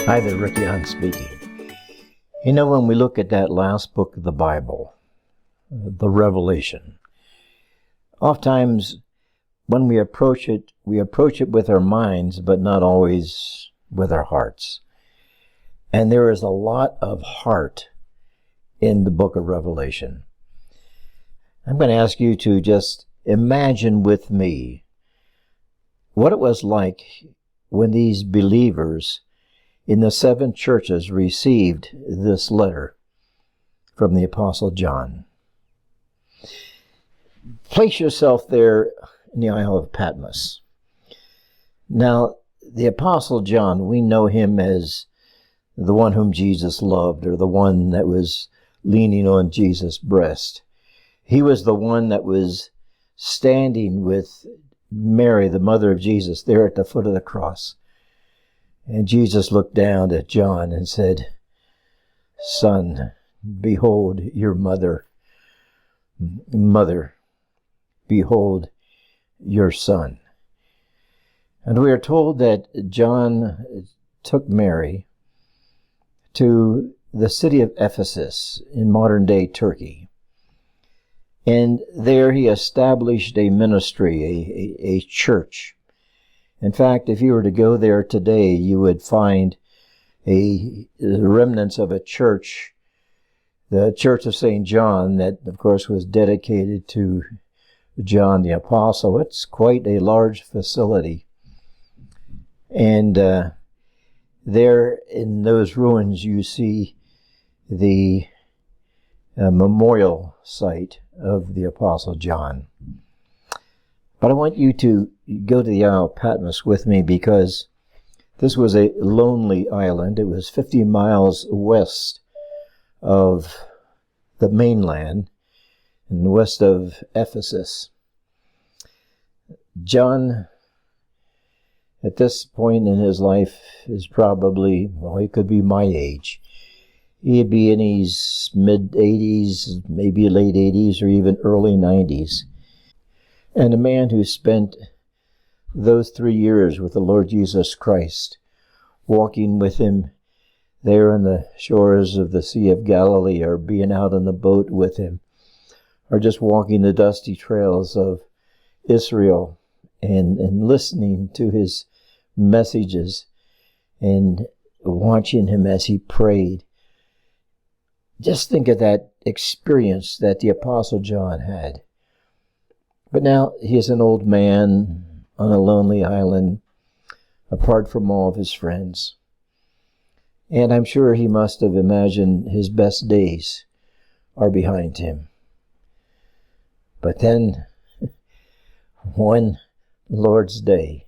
Hi there, Ricky Hunt speaking. You know, when we look at that last book of the Bible, the Revelation, oftentimes when we approach it with our minds, but not always with our hearts. And there is a lot of heart in the book of Revelation. I'm going to ask you to just imagine with me what it was like when these believers in the 7 churches received this letter from the Apostle John. Place yourself there in the Isle of Patmos. Now, the Apostle John, we know him as the one whom Jesus loved, or the one that was leaning on Jesus' breast. He was the one that was standing with Mary, the mother of Jesus, there at the foot of the cross. And Jesus looked down at John and said, "Son, behold your mother. Mother, behold your son." And we are told that John took Mary to the city of Ephesus in modern-day Turkey. And there he established a ministry, a church. In fact, if you were to go there today, you would find the remnants of a church, the Church of St. John, that of course was dedicated to John the Apostle. It's quite a large facility. And there in those ruins you see the memorial site of the Apostle John. But I want you to go to the Isle of Patmos with me, because this was a lonely island. It was 50 miles west of the mainland and west of Ephesus. John, at this point in his life, is probably, well, he could be my age. He'd be in his mid-80s, maybe late 80s, or even early 90s. And a man who spent those 3 years with the Lord Jesus Christ, walking with him there on the shores of the Sea of Galilee, or being out on the boat with him, or just walking the dusty trails of Israel and listening to his messages and watching him as he prayed. Just think of that experience that the Apostle John had. But now he is an old man on a lonely island, apart from all of his friends. And I'm sure he must have imagined his best days are behind him. But then, one Lord's Day,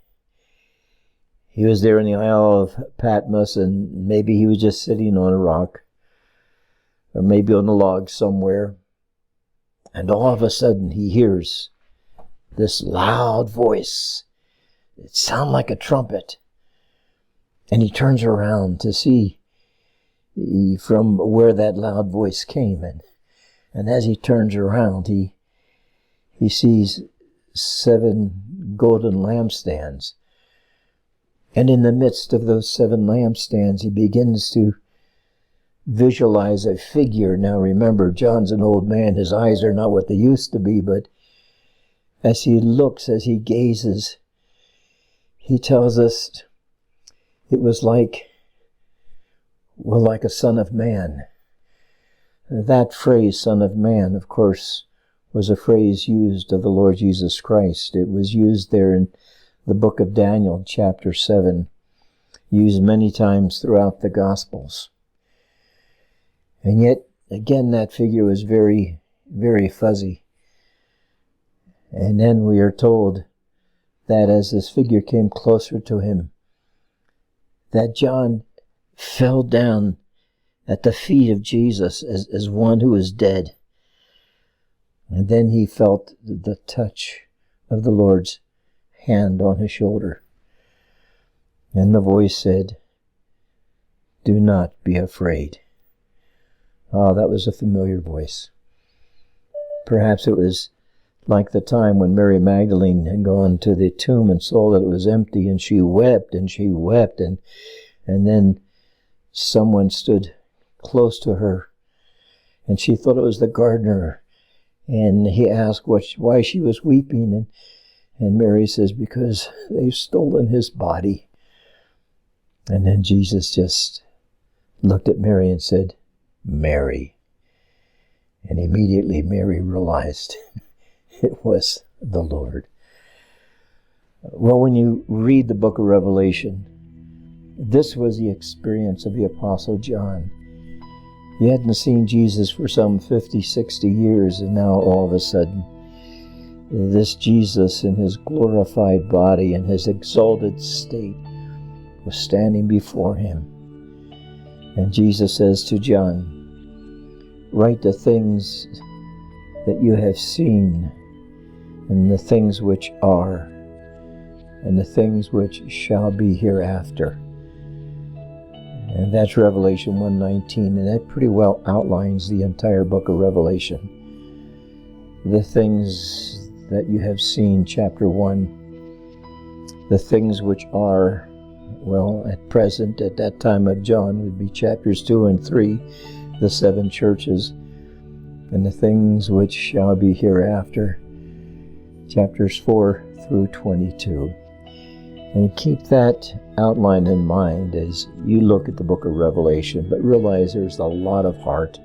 he was there in the Isle of Patmos, and maybe he was just sitting on a rock, or maybe on a log somewhere, and all of a sudden he hears this loud voice. It sounded like a trumpet. And he turns around to see from where that loud voice came. And as he turns around, he sees 7 golden lampstands. And in the midst of those 7 lampstands, he begins to visualize a figure. Now remember, John's an old man. His eyes are not what they used to be, but as he looks, as he gazes, he tells us it was like a son of man. That phrase, son of man, of course, was a phrase used of the Lord Jesus Christ. It was used there in the book of Daniel, chapter 7, used many times throughout the Gospels. And yet, again, that figure was very, very fuzzy. And then we are told that as this figure came closer to him, that John fell down at the feet of Jesus as one who is dead. And then he felt the touch of the Lord's hand on his shoulder. And the voice said, "Do not be afraid." Oh, that was a familiar voice. Perhaps it was like the time when Mary Magdalene had gone to the tomb and saw that it was empty, and she wept and she wept, and then someone stood close to her, and she thought it was the gardener. And he asked why she was weeping, and Mary says, because they've stolen his body. And then Jesus just looked at Mary and said, Mary. And immediately Mary realized it was the Lord. Well, when you read the book of Revelation, this was the experience of the Apostle John. He hadn't seen Jesus for some 50, 60 years, and now all of a sudden, this Jesus in his glorified body and his exalted state was standing before him. And Jesus says to John, write the things that you have seen, and the things which are, and the things which shall be hereafter. And that's Revelation 1:19, and that pretty well outlines the entire book of Revelation. The things that you have seen, chapter 1. The things which are, well, at present, at that time of John, would be chapters 2 and 3, the 7 churches. And the things which shall be hereafter, chapters 4 through 22. And keep that outline in mind as you look at the book of Revelation, but realize there's a lot of heart.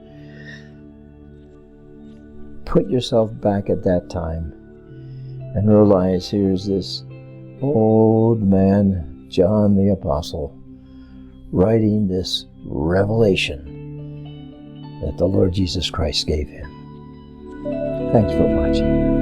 Put yourself back at that time and realize here's this old man, John the Apostle, writing this revelation that the Lord Jesus Christ gave him. Thanks for watching.